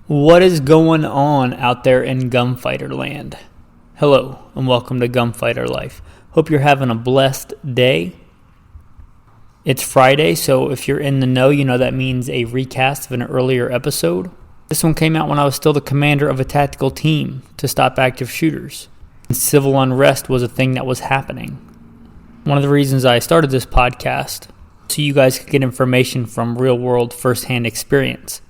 What is going on out there in Gunfighter land? Hello, and welcome to Gunfighter Life. Hope you're having a blessed day. It's Friday, so if you're in the know, you know that means a recast of an earlier episode. This one came out when I was still the commander of a tactical team to stop active shooters. And civil unrest was a thing that was happening. One of the reasons I started this podcast, so you guys could get information from real-world first-hand experience.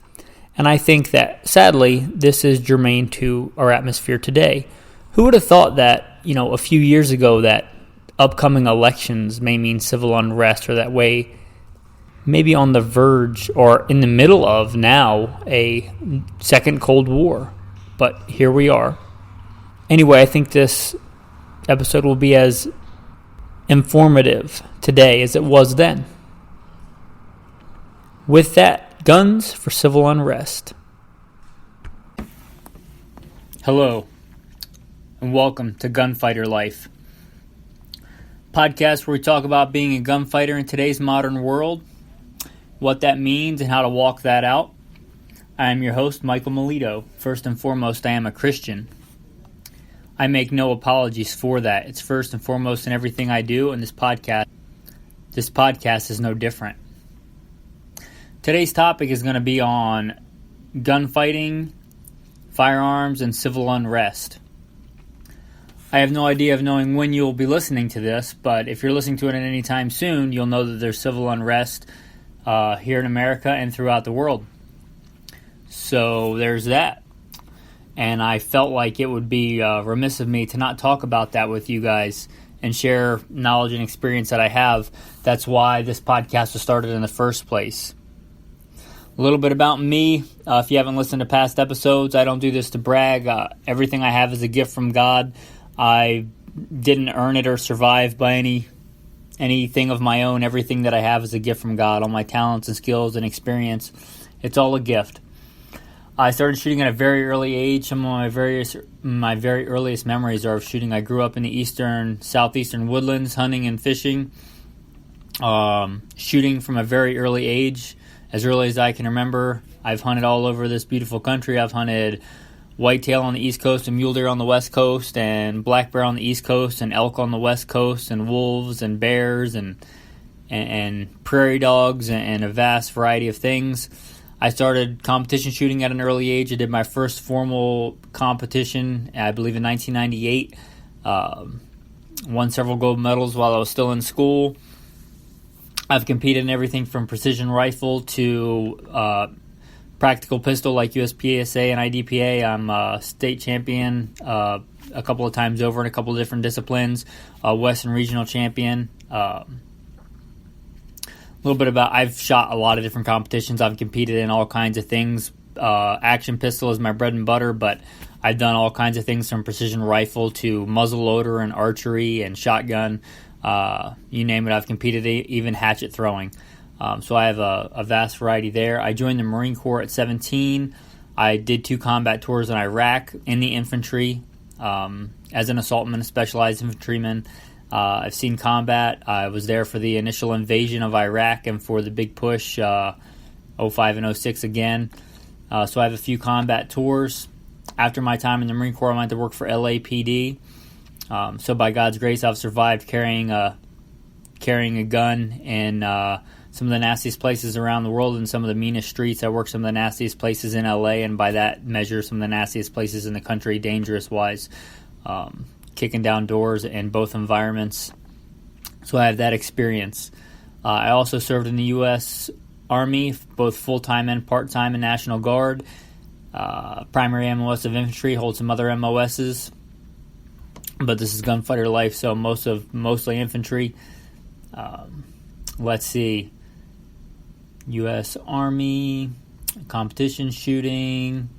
And I think that, sadly, this is germane to our atmosphere today. Who would have thought that, a few years ago that upcoming elections may mean civil unrest, or that way maybe on the verge or in the middle of now a second Cold War. But here we are. Anyway, I think this episode will be as informative today as it was then. With that, guns for civil unrest. Hello, and welcome to Gunfighter Life, podcast where we talk about being a gunfighter in today's modern world, what that means, and how to walk that out. I am your host, Michael Melito. First and foremost, I am a Christian. I make no apologies for that. It's first and foremost in everything I do, and this podcast is no different. Today's topic is going to be on gunfighting, firearms, and civil unrest. I have no idea of knowing when you'll be listening to this, but if you're listening to it at any time soon, you'll know that there's civil unrest here in America and throughout the world. So there's that. And I felt like it would be remiss of me to not talk about that with you guys and share knowledge and experience that I have. That's why this podcast was started in the first place. A little bit about me. If you haven't listened to past episodes, I don't do this to brag. Everything I have is a gift from God. I didn't earn it or survive by anything of my own. Everything that I have is a gift from God. All my talents and skills and experience, it's all a gift. I started shooting at a very early age. Some of my very earliest memories are of shooting. I grew up in the southeastern woodlands, hunting and fishing, shooting from a very early age. As early as I can remember, I've hunted all over this beautiful country. I've hunted whitetail on the East Coast and mule deer on the West Coast, and black bear on the East Coast, and elk on the West Coast, and wolves and bears and prairie dogs and a vast variety of things. I started competition shooting at an early age. I did my first formal competition, I believe, in 1998. Won several gold medals while I was still in school. I've competed in everything from precision rifle to practical pistol like USPSA and IDPA. I'm a state champion a couple of times over in a couple of different disciplines, Western regional champion. A little bit about, I've shot a lot of different competitions. I've competed in all kinds of things. Action pistol is my bread and butter, but I've done all kinds of things from precision rifle to muzzle loader and archery and shotgun. You name it, I've competed, even hatchet throwing. So I have a vast variety there. I joined the Marine Corps at 17. I did 2 combat tours in Iraq in the infantry as an assaultman, a specialized infantryman. I've seen combat. I was there for the initial invasion of Iraq and for the big push, 05 and 06 again. So I have a few combat tours. After my time in the Marine Corps, I went to work for LAPD. So by God's grace, I've survived carrying a gun in some of the nastiest places around the world and some of the meanest streets. I worked some of the nastiest places in LA, and by that measure, some of the nastiest places in the country, dangerous-wise, kicking down doors in both environments. So I have that experience. I also served in the U.S. Army, both full-time and part-time in National Guard. Primary MOS of infantry, hold some other MOSs. But this is Gunfighter Life, so mostly infantry. Let's see. U.S. Army, competition shooting.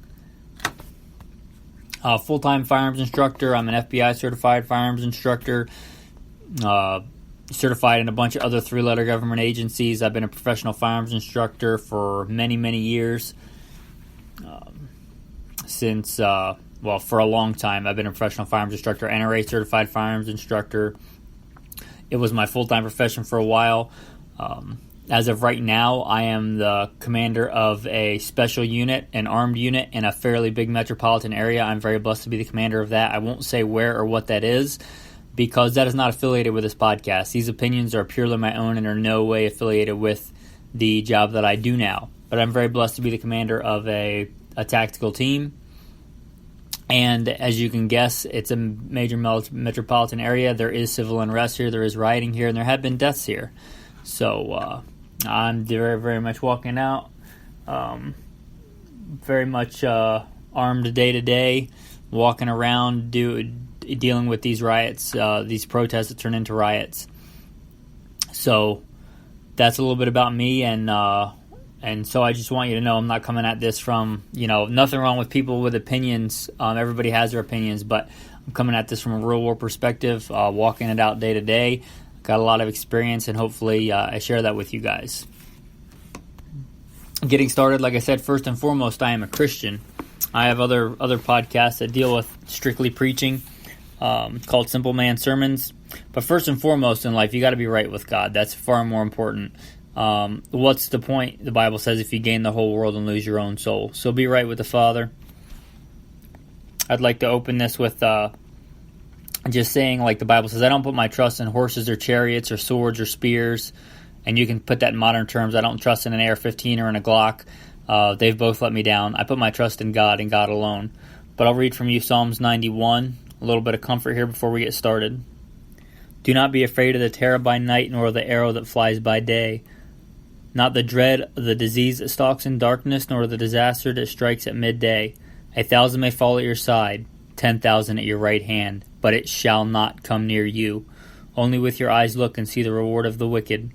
Full-time firearms instructor. I'm an FBI certified firearms instructor. Certified in a bunch of other 3-letter government agencies. I've been a professional firearms instructor for many, many years. For a long time, I've been a professional firearms instructor, NRA certified firearms instructor. It was my full-time profession for a while. As of right now, I am the commander of a special unit, an armed unit in a fairly big metropolitan area. I'm very blessed to be the commander of that. I won't say where or what that is because that is not affiliated with this podcast. These opinions are purely my own and are no way affiliated with the job that I do now. But I'm very blessed to be the commander of a tactical team. And as you can guess, it's a major metropolitan area. There is civil unrest here, there is rioting here, and there have been deaths here. So I'm very, very much walking out, very much armed day to day, walking around dealing with these riots, these protests that turn into riots. So that's a little bit about me, and so I just want you to know I'm not coming at this from, nothing wrong with people with opinions. Everybody has their opinions, but I'm coming at this from a real world perspective, walking it out day to day. Got a lot of experience, and hopefully I share that with you guys. Getting started, like I said, first and foremost, I am a Christian. I have other podcasts that deal with strictly preaching, called Simple Man Sermons. But first and foremost in life, you got to be right with God. That's far more important. What's the point? The Bible says if you gain the whole world and lose your own soul. So be right with the Father. I'd like to open this with just saying, like the Bible says, I don't put my trust in horses or chariots or swords or spears. And you can put that in modern terms. I don't trust in an AR-15 or in a Glock. They've both let me down. I put my trust in God and God alone. But I'll read from you Psalms 91. A little bit of comfort here before we get started. Do not be afraid of the terror by night, nor of the arrow that flies by day. Not the dread of the disease that stalks in darkness, nor the disaster that strikes at midday. 1,000 may fall at your side, 10,000 at your right hand, but it shall not come near you. Only with your eyes look and see the reward of the wicked.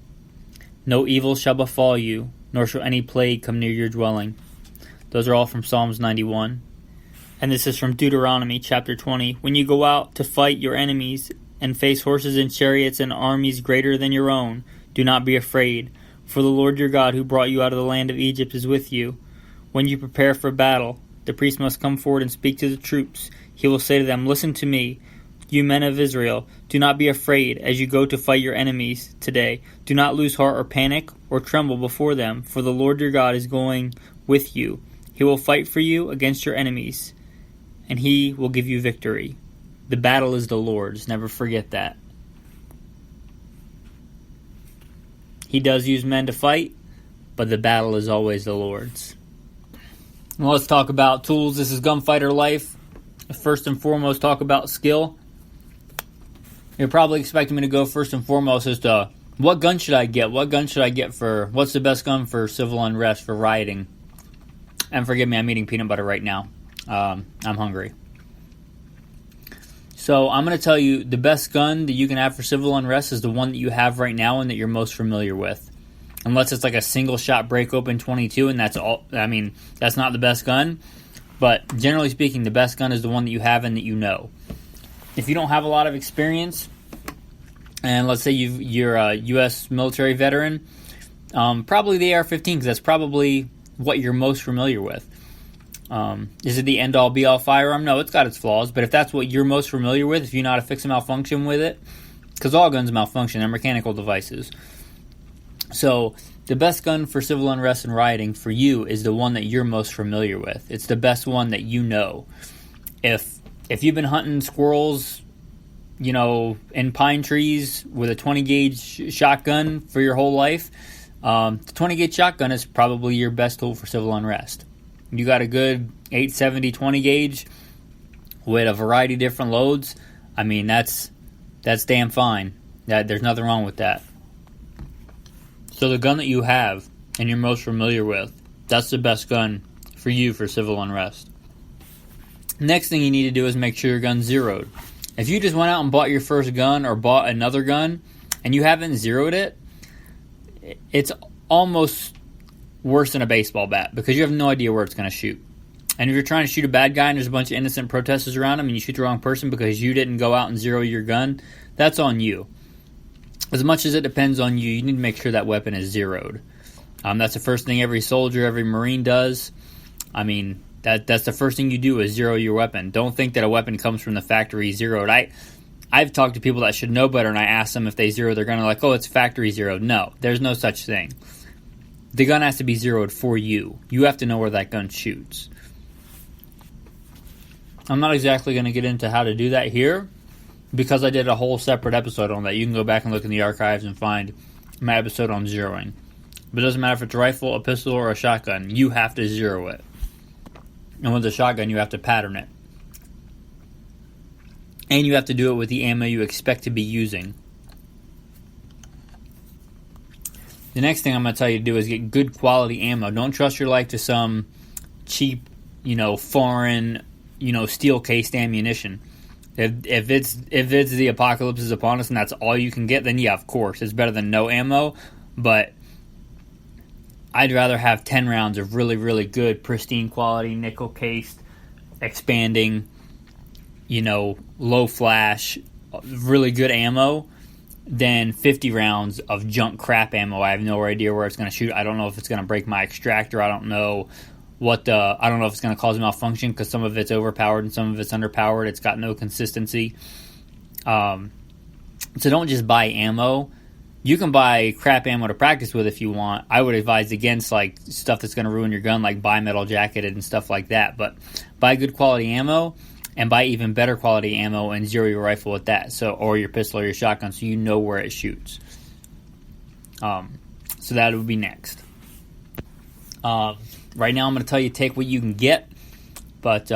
No evil shall befall you, nor shall any plague come near your dwelling. Those are all from Psalms 91. And this is from Deuteronomy chapter 20. When you go out to fight your enemies and face horses and chariots and armies greater than your own, do not be afraid, for the Lord your God who brought you out of the land of Egypt is with you. When you prepare for battle, the priest must come forward and speak to the troops. He will say to them, listen to me, you men of Israel. Do not be afraid as you go to fight your enemies today. Do not lose heart or panic or tremble before them, for the Lord your God is going with you. He will fight for you against your enemies, and he will give you victory. The battle is the Lord's. Never forget that. He does use men to fight, but the battle is always the Lord's. Well, let's talk about tools. This is Gunfighter Life. First and foremost, talk about skill. You're probably expecting me to go first and foremost as to what gun should I get? What gun should I get for, what's the best gun for civil unrest, for rioting? And forgive me, I'm eating peanut butter right now. I'm hungry. So I'm going to tell you the best gun that you can have for civil unrest is the one that you have right now and that you're most familiar with. Unless it's like a single shot break open 22 and that's all. I mean, that's not the best gun. But generally speaking, the best gun is the one that you have and that you know. If you don't have a lot of experience, and let's say you're a U.S. military veteran, probably the AR-15 because that's probably what you're most familiar with. Is it the end-all, be-all firearm? No, it's got its flaws, but if that's what you're most familiar with, if you know how to fix a malfunction with it, because all guns malfunction, they're mechanical devices. So the best gun for civil unrest and rioting for you is the one that you're most familiar with. It's the best one that you know. If you've been hunting squirrels, in pine trees with a 20-gauge shotgun for your whole life, the 20-gauge shotgun is probably your best tool for civil unrest. You got a good 870 20-gauge with a variety of different loads. I mean, that's damn fine. There's nothing wrong with that. So the gun that you have and you're most familiar with, that's the best gun for you for civil unrest. Next thing you need to do is make sure your gun's zeroed. If you just went out and bought your first gun or bought another gun and you haven't zeroed it, it's almost worse than a baseball bat because you have no idea where it's going to shoot. And if you're trying to shoot a bad guy and there's a bunch of innocent protesters around him and you shoot the wrong person because you didn't go out and zero your gun, that's on you. As much as it depends on you, you need to make sure that weapon is zeroed. That's the first thing every soldier, every Marine does. I mean, that's the first thing you do is zero your weapon. Don't think that a weapon comes from the factory zeroed. I've talked to people that should know better, and I ask them if they zero their gun. They're like, oh, it's factory zero. No, there's no such thing. The gun has to be zeroed for you. You have to know where that gun shoots. I'm not exactly going to get into how to do that here because I did a whole separate episode on that. You can go back and look in the archives and find my episode on zeroing. But it doesn't matter if it's a rifle, a pistol, or a shotgun. You have to zero it. And with a shotgun, you have to pattern it. And you have to do it with the ammo you expect to be using. The next thing I'm going to tell you to do is get good quality ammo. Don't trust your life to some cheap, foreign, steel-cased ammunition. If it's the apocalypse is upon us and that's all you can get, then yeah, of course, it's better than no ammo. But I'd rather have 10 rounds of really, really good, pristine quality, nickel-cased, expanding, low flash, really good ammo than 50 rounds of junk crap ammo. I have no idea where it's going to shoot. I don't know if it's going to break my extractor. I don't know I don't know if it's going to cause a malfunction because some of it's overpowered and some of it's underpowered. It's got no consistency. So don't just buy ammo. You can buy crap ammo to practice with if you want. I would advise against stuff that's going to ruin your gun, like bimetal jacketed and stuff like that. But buy good quality ammo and buy even better quality ammo and zero your rifle with that, or your pistol or your shotgun, so you know where it shoots. So that would be next. Right now I'm going to tell you take what you can get, but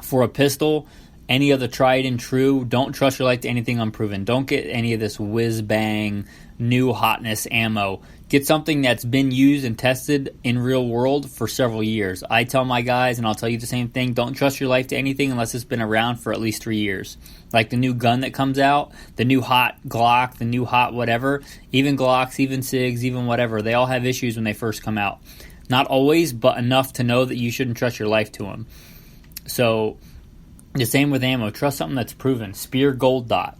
for a pistol, any of the tried and true, don't trust your life to anything unproven. Don't get any of this whiz-bang, new hotness ammo. Get something that's been used and tested in real world for several years. I tell my guys, and I'll tell you the same thing, don't trust your life to anything unless it's been around for at least 3 years. Like the new gun that comes out, the new hot Glock, the new hot whatever, even Glocks, even SIGs, even whatever, they all have issues when they first come out. Not always, but enough to know that you shouldn't trust your life to them. So the same with ammo. Trust something that's proven. Spear Gold Dot,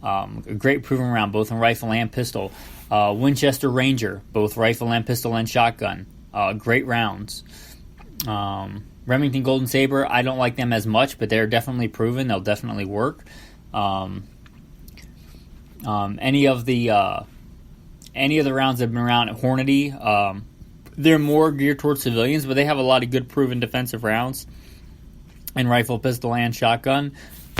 a great proven round, both in rifle and pistol. Winchester Ranger, both rifle and pistol and shotgun. Great rounds. Remington Golden Saber, I don't like them as much, but they're definitely proven. They'll definitely work. Any of the rounds that have been around at Hornady, they're more geared towards civilians, but they have a lot of good proven defensive rounds in rifle, pistol, and shotgun.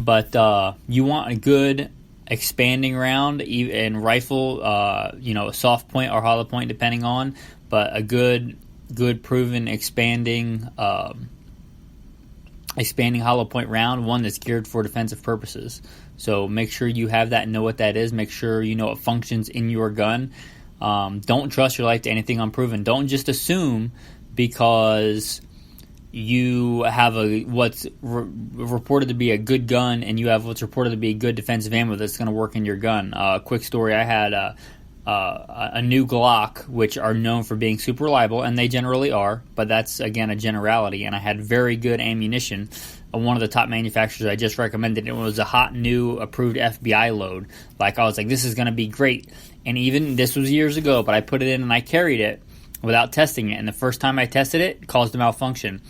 But you want a good expanding round in rifle, a soft point or hollow point depending on, but a good proven expanding hollow point round, one that's geared for defensive purposes. So make sure you have that and know what that is. Make sure you know it functions in your gun. Don't trust your life to anything unproven. Don't just assume because you have what's reported to be a good gun and you have what's reported to be good defensive ammo that's going to work in your gun. Quick story, I had a new Glock, which are known for being super reliable, and they generally are, but that's, again, a generality, and I had very good ammunition. One of the top manufacturers I just recommended, it was a hot, new, approved FBI load. I was like, this is going to be great. And even, this was years ago, but I put it in and I carried it without testing it. And the first time I tested it caused a malfunction.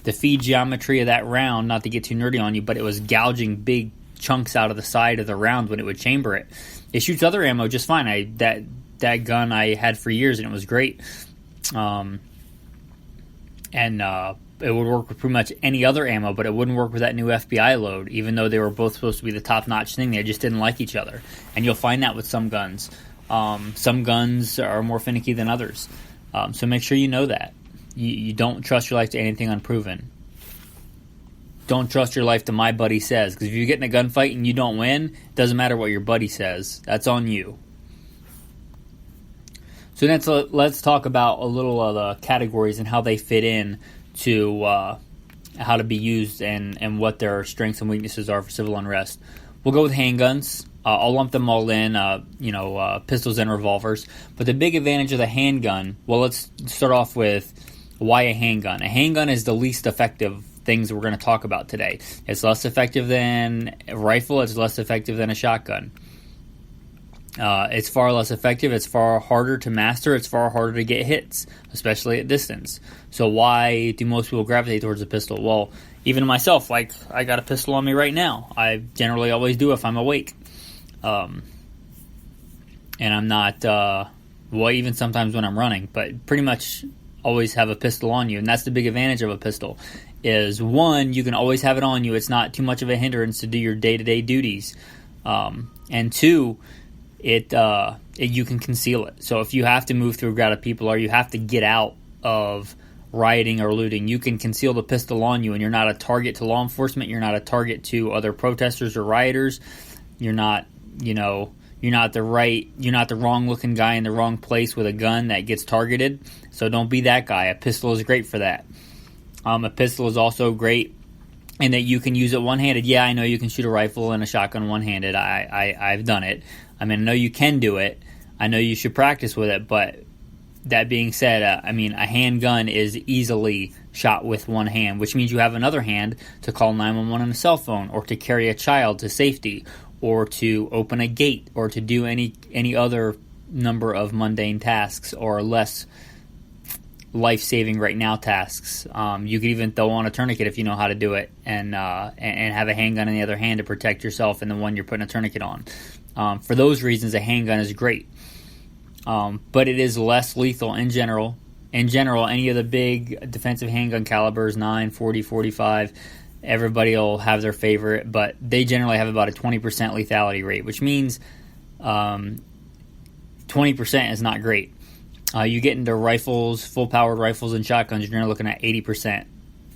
The feed geometry of that round, not to get too nerdy on you, but it was gouging big chunks out of the side of the round when it would chamber it. It shoots other ammo just fine. That gun I had for years and it was great. It would work with pretty much any other ammo, but it wouldn't work with that new FBI load, even though they were both supposed to be the top-notch thing. They just didn't like each other. And you'll find that with some guns. Some guns are more finicky than others. So make sure you know that. You don't trust your life to anything unproven. Don't trust your life to my buddy says, because if you get in a gunfight and you don't win, it doesn't matter what your buddy says. That's on you. So let's talk about a little of the categories and how they fit in to how to be used and what their strengths and weaknesses are for civil unrest. We'll go with handguns. I'll lump them all in, pistols and revolvers. But the big advantage of the handgun, well, let's start off with why a handgun. A handgun is the least effective things we're going to talk about today. It's less effective than a rifle. It's less effective than a shotgun. It's far less effective. It's far harder to master. It's far harder to get hits, especially at distance. So why do most people gravitate towards a pistol? Well, even myself, like I got a pistol on me right now. I generally always do if I'm awake. And I'm not, even sometimes when I'm running, but pretty much always have a pistol on you. And that's the big advantage of a pistol is, one, you can always have it on you. It's not too much of a hindrance to do your day-to-day duties. And two, you can conceal it. So if you have to move through a crowd of people or you have to get out of rioting or looting, you can conceal the pistol on you, and you're not a target to law enforcement. You're not a target to other protesters or rioters. You're not the wrong looking guy in the wrong place with a gun that gets targeted. So don't be that guy. A pistol is great for that. A pistol is also great in that you can use it one-handed. Yeah, I know you can shoot a rifle and a shotgun one-handed. I've done it. I mean, I know you can do it. I know you should practice with it, but that being said, a handgun is easily shot with one hand, which means you have another hand to call 911 on a cell phone, or to carry a child to safety, or to open a gate, or to do any other number of mundane tasks or less life-saving right now tasks. You could even throw on a tourniquet if you know how to do it, and have a handgun in the other hand to protect yourself and the one you're putting a tourniquet on. For those reasons, a handgun is great. But it is less lethal in general. In general, any of the big defensive handgun calibers, 9, 40, 45, everybody will have their favorite, but they generally have about a 20% lethality rate, which means 20% is not great. You get into rifles, full-powered rifles and shotguns, you're looking at 80%.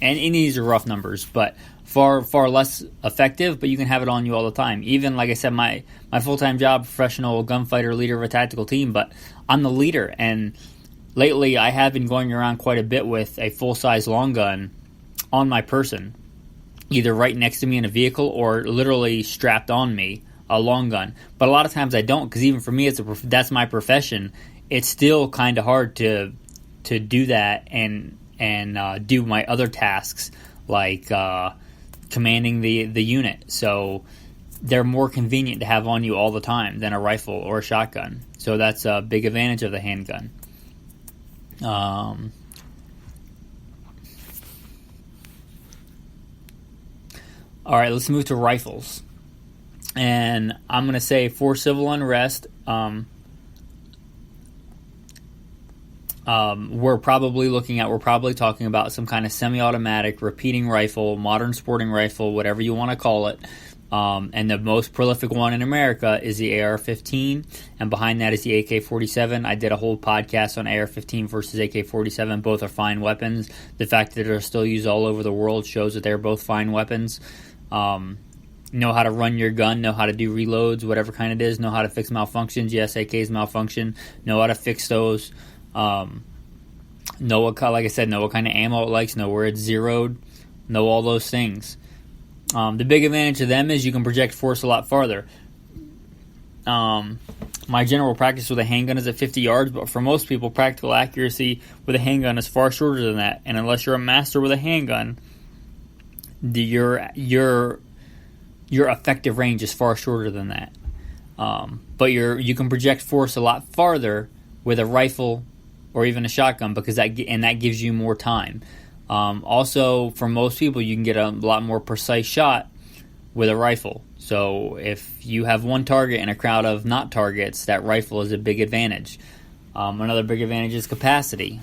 And these are rough numbers, but far less effective, but you can have it on you all the time. Even, like I said, my full-time job, professional gunfighter, leader of a tactical team, but I'm the leader. And lately I have been going around quite a bit with a full-size long gun on my person, either right next to me in a vehicle or literally strapped on me, a long gun. But a lot of times I don't, because even for me, that's my profession. It's still kind of hard to do that and do my other tasks like commanding the unit. So they're more convenient to have on you all the time than a rifle or a shotgun. So that's a big advantage of the handgun. All right, let's move to rifles. And I'm going to say for civil unrest, we're probably talking about some kind of semi-automatic repeating rifle, modern sporting rifle, whatever you want to call it. And the most prolific one in America is the AR-15, and behind that is the AK-47. I did a whole podcast on AR-15 versus AK-47. Both are fine weapons. The fact that they're still used all over the world shows that they're both fine weapons. Know how to run your gun, know how to do reloads, whatever kind it is, know how to fix malfunctions. Yes, AKs malfunction. Know how to fix those. Know what kind of ammo it likes, know where it's zeroed, know all those things. The big advantage of them is you can project force a lot farther. My general practice with a handgun is at 50 yards, but for most people, practical accuracy with a handgun is far shorter than that. And unless you're a master with a handgun, your effective range is far shorter than that. But you can project force a lot farther with a rifle or even a shotgun, because that gives you more time. Also, for most people, you can get a lot more precise shot with a rifle. So if you have one target in a crowd of not targets, that rifle is a big advantage. Another big advantage is capacity.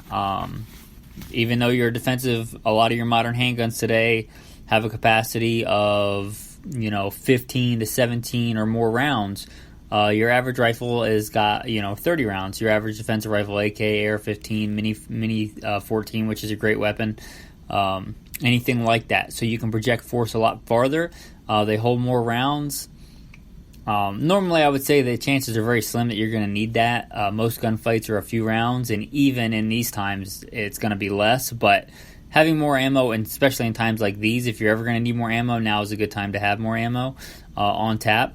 Even though you're defensive, a lot of your modern handguns today have a capacity of 15 to 17 or more rounds. Your average rifle has got 30 rounds. Your average defensive rifle, AK, AR-15, Mini 14, which is a great weapon, anything like that. So you can project force a lot farther. They hold more rounds. Normally, I would say the chances are very slim that you're going to need that. Most gunfights are a few rounds, and even in these times, it's going to be less. But having more ammo, and especially in times like these, if you're ever going to need more ammo, now is a good time to have more ammo on tap.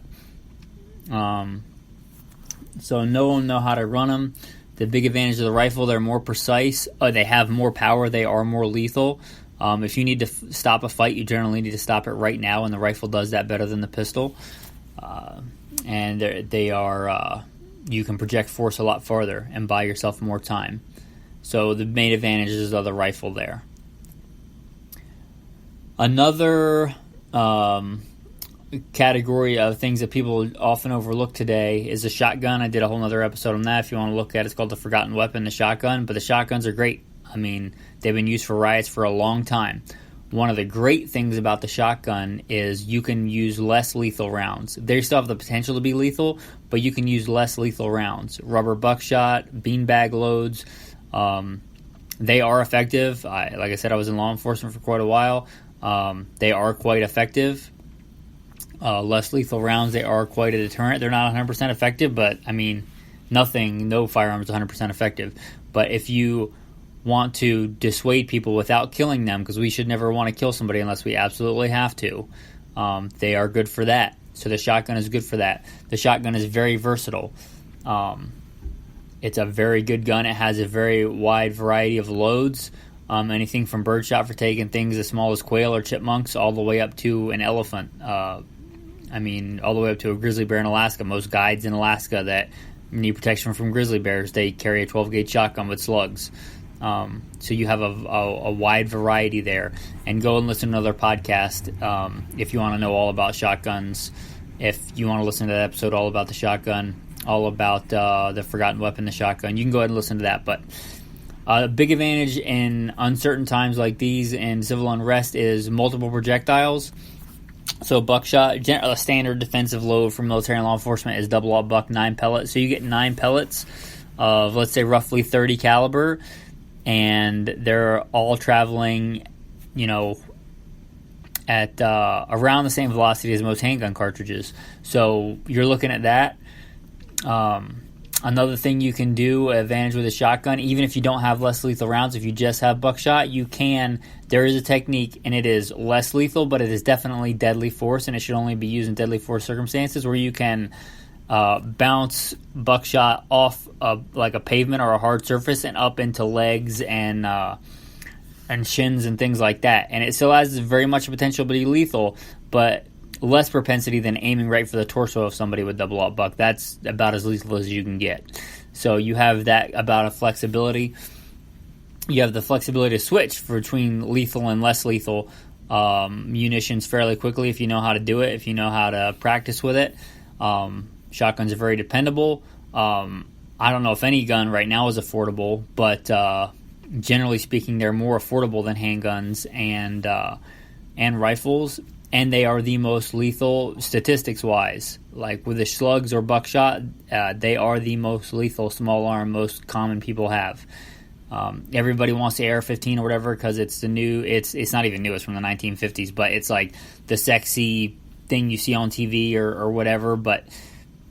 So know how to run them. The big advantage of the rifle, they're more precise. They have more power. They are more lethal. If you need to stop a fight, you generally need to stop it right now, and the rifle does that better than the pistol. And they are you can project force a lot farther and buy yourself more time. So the main advantages of the rifle there. Another category of things that people often overlook today is the shotgun. I did a whole other episode on that if you want to look at it. It's called the forgotten weapon, the shotgun. But the shotguns are great. I mean, they've been used for riots for a long time. One of the great things about the shotgun is you can use less lethal rounds. They still have the potential to be lethal, but you can use less lethal rounds. Rubber buckshot, beanbag loads, they are effective. Like I said, I was in law enforcement for quite a while. They are quite effective. Less lethal rounds, they are quite a deterrent. They're not 100% effective, but I mean, no firearm is 100% effective. But if you want to dissuade people without killing them, because we should never want to kill somebody unless we absolutely have to, they are good for that. So the shotgun is good for that. The shotgun is very versatile. It's a very good gun. It has a very wide variety of loads. Anything from birdshot for taking things as small as quail or chipmunks all the way up to an elephant. All the way up to a grizzly bear in Alaska. Most guides in Alaska that need protection from grizzly bears, they carry a 12-gauge shotgun with slugs. So you have a wide variety there. And go and listen to another podcast if you want to know all about shotguns. If you want to listen to that episode all about the shotgun, all about the forgotten weapon, the shotgun, you can go ahead and listen to that. But a big advantage in uncertain times like these in civil unrest is multiple projectiles. So buckshot, a standard defensive load for military and law enforcement is double-aught buck 9 pellets. So you get 9 pellets of, let's say, roughly 30 caliber, and they're all traveling, at around the same velocity as most handgun cartridges. So you're looking at that. Another thing you can do, advantage with a shotgun, even if you don't have less lethal rounds, if you just have buckshot, there is a technique, and it is less lethal, but it is definitely deadly force, and it should only be used in deadly force circumstances, where you can bounce buckshot off like a pavement or a hard surface and up into legs and shins and things like that. And it still has very much potential to be lethal, but less propensity than aiming right for the torso of somebody with double-aught buck. That's about as lethal as you can get. So you have that about a flexibility. You have the flexibility to switch between lethal and less lethal munitions fairly quickly if you know how to do it, if you know how to practice with it. Shotguns are very dependable. I don't know if any gun right now is affordable, but generally speaking, they're more affordable than handguns and rifles. And they are the most lethal statistics-wise. Like with the slugs or buckshot, they are the most lethal small arm most common people have. Everybody wants the AR-15 or whatever because it's the new. It's not even new. It's from the 1950s, but it's like the sexy thing you see on TV or whatever. But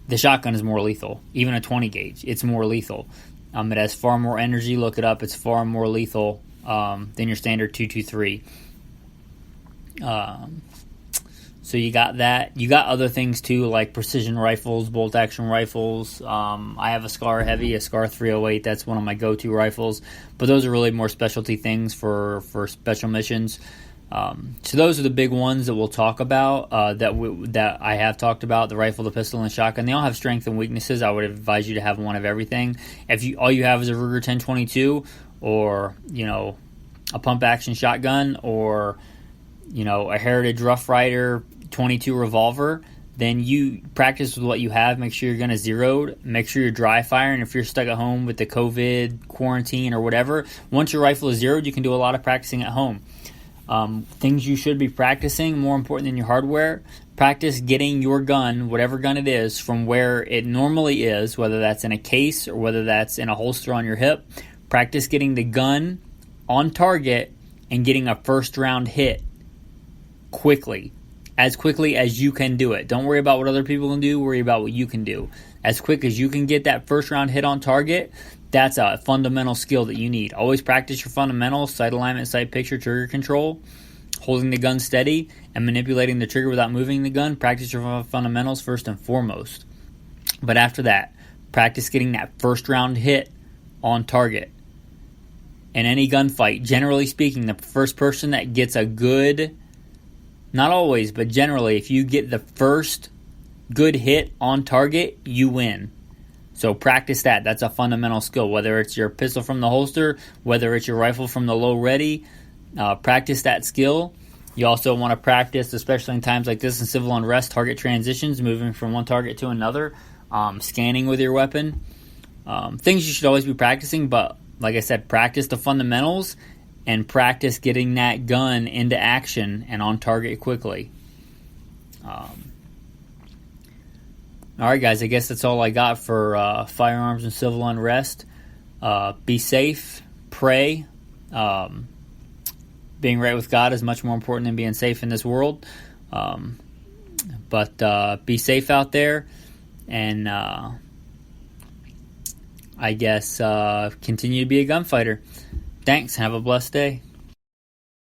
the shotgun is more lethal. Even a 20 gauge, it's more lethal. It has far more energy. Look it up. It's far more lethal than your standard 223. So you got that. You got other things too, like precision rifles, bolt action rifles. I have a SCAR Heavy, a SCAR 308. That's one of my go-to rifles. But those are really more specialty things for special missions. So those are the big ones that we'll talk about. That I have talked about: the rifle, the pistol, and the shotgun. They all have strengths and weaknesses. I would advise you to have one of everything. If all you have is a Ruger 1022, or a pump action shotgun, or a Heritage Rough Rider 22 revolver, then you practice with what you have. Make sure your gun is zeroed. Make sure you're dry firing. If you're stuck at home with the COVID quarantine or whatever, once your rifle is zeroed, you can do a lot of practicing at home. Things you should be practicing, more important than your hardware, practice getting your gun, whatever gun it is, from where it normally is, whether that's in a case or whether that's in a holster on your hip. Practice getting the gun on target and getting a first round hit quickly as you can do it. Don't worry about what other people can do. Worry about what you can do. As quick as you can get that first round hit on target, that's a fundamental skill that you need. Always practice your fundamentals: sight alignment, sight picture, trigger control, holding the gun steady, and manipulating the trigger without moving the gun. Practice your fundamentals first and foremost. But after that, practice getting that first round hit on target. In any gunfight, generally speaking, the first person that gets a good, not always, but generally, if you get the first good hit on target, you win. So practice that. That's a fundamental skill. Whether it's your pistol from the holster, whether it's your rifle from the low ready, practice that skill. You also want to practice, especially in times like this in civil unrest, target transitions, moving from one target to another, scanning with your weapon. Things you should always be practicing, but like I said, practice the fundamentals and practice getting that gun into action and on target quickly. All right, guys, I guess that's all I got for firearms and civil unrest. Be safe, pray. Being right with God is much more important than being safe in this world. But be safe out there, and I guess continue to be a gunfighter. Thanks. Have a blessed day.